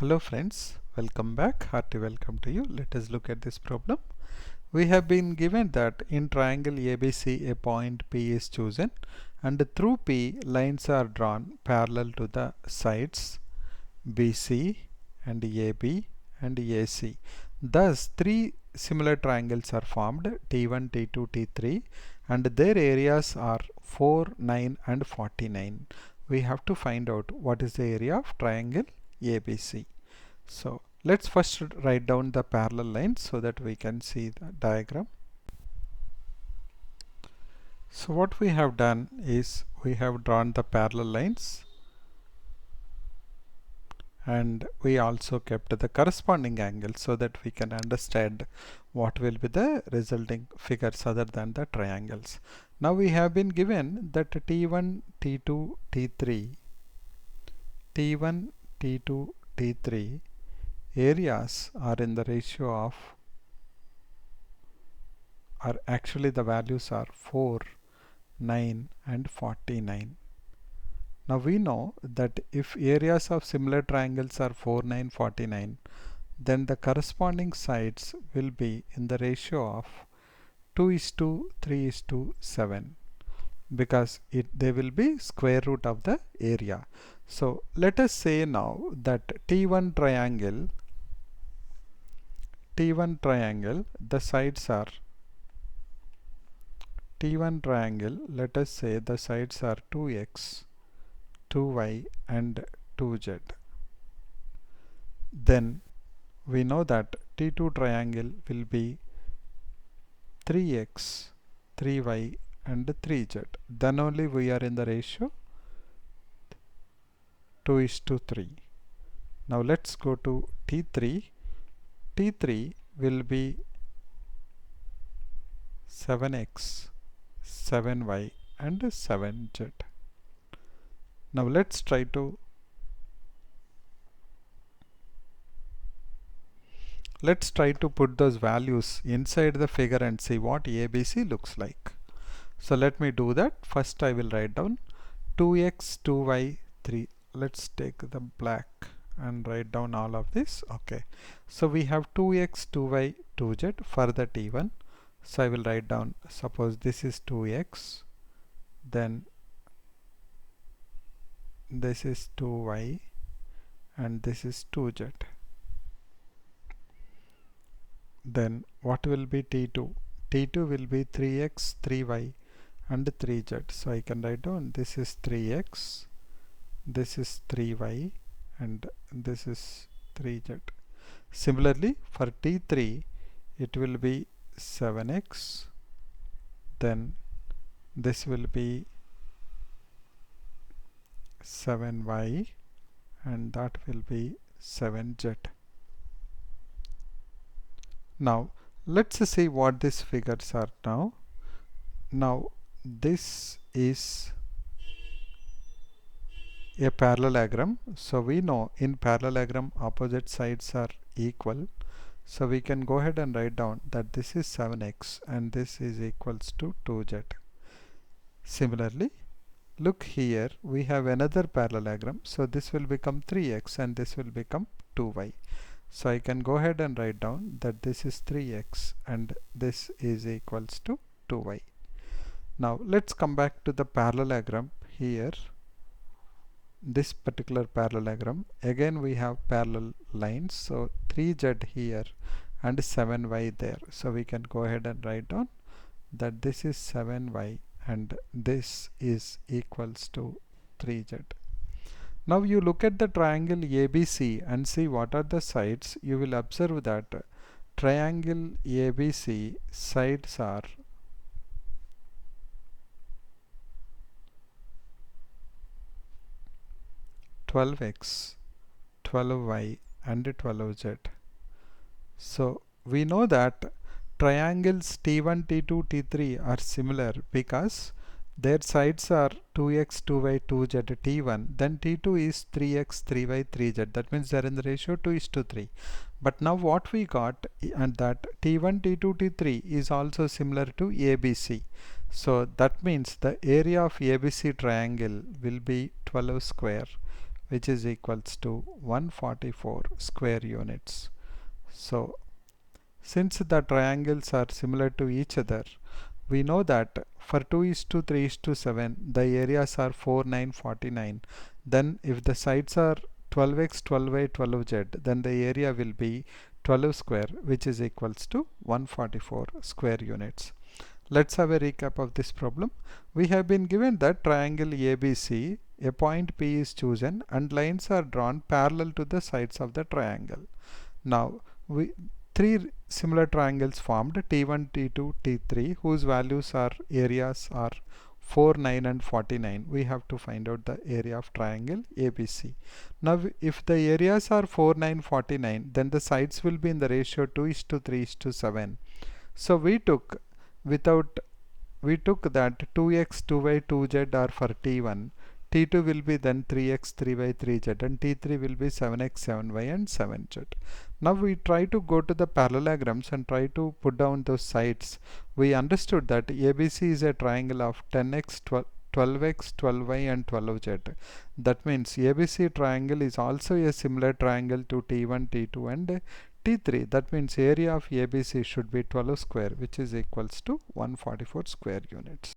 Hello friends, welcome back. Hearty welcome to you. Let us look at this problem. We have been given that in triangle ABC a point P is chosen and through P lines are drawn parallel to the sides BC and AB and AC. Thus three similar triangles are formed T1, T2, T3 and their areas are 4, 9 and 49. We have to find out what is the area of triangle ABC. So let's first write down the parallel lines so that we can see the diagram. So what we have done is we have drawn the parallel lines and we also kept the corresponding angles so that we can understand what will be the resulting figures other than the triangles. Now we have been given that T1, T2, T3, T1, T2, T3 areas are in the ratio of actually the values are 4, 9 and 49. Now we know that if areas of similar triangles are 4, 9, 49, then the corresponding sides will be in the ratio of 2:3:7 because they will be square root of the area. So let us say now that T1 triangle the sides are T1 triangle, let us say the sides are 2x, 2y and 2z. Then we know that T2 triangle will be 3x, 3y and 3z. Then only we are in the ratio 2:3. Now let's go to T3. T3 will be 7x, 7y and 7z. Now let's try to put those values inside the figure and see what ABC looks like. So let me do that. First I will write down 2x, 2y, 3. Let's take the black and write down all of this. Okay. So we have 2x, 2y, 2z for the T1. So I will write down, suppose this is 2x, then this is 2y and this is 2z. Then what will be T2? T2 will be 3x, 3y and 3z. So I can write down this is 3x, this is 3y and this is 3z. Similarly for T3 it will be 7x, then this will be 7y and that will be 7z. Now let's see what these figures are now. Now this is a parallelogram. So we know in parallelogram opposite sides are equal. So we can go ahead and write down that this is 7x and this is equals to 2z. Similarly, look here, we have another parallelogram. So this will become 3x and this will become 2y. So I can go ahead and write down that this is 3x and this is equals to 2y. Now let's come back to the parallelogram here. This particular parallelogram, again we have parallel lines, so 3z here and 7y there. So we can go ahead and write down that this is 7y and this is equals to 3z. Now you look at the triangle ABC and see what are the sides. You will observe that triangle ABC sides are 12x, 12y and 12z. So we know that triangles T1, T2, T3 are similar because their sides are 2x, 2y, 2z, T1. Then T2 is 3x, 3y, 3z. That means they are in the ratio 2:3. But now what we got and that T1, T2, T3 is also similar to ABC. So that means the area of ABC triangle will be 12 square, which is equals to 144 square units. So since the triangles are similar to each other, we know that for 2:3:7 the areas are 4, 9, 49. Then if the sides are 12x, 12y, 12z, then the area will be 12 square, which is equals to 144 square units. Let's have a recap of this problem. We have been given that triangle ABC, a point P is chosen and lines are drawn parallel to the sides of the triangle. Now, three similar triangles formed, T1, T2, T3, whose areas are 4, 9 and 49. We have to find out the area of triangle ABC. Now, if the areas are 4, 9, 49, then the sides will be in the ratio 2:3:7. So without we took that 2x, 2y, 2z are for T1, T2 will be then 3x, 3y, 3z, and T3 will be 7x, 7y and 7z. Now we try to go to the parallelograms and try to put down those sides. We understood that ABC is a triangle of 10x, 12x, 12y and 12z. That means ABC triangle is also a similar triangle to T1, T2 and T3. That means area of ABC should be 12 square, which is equals to 144 square units.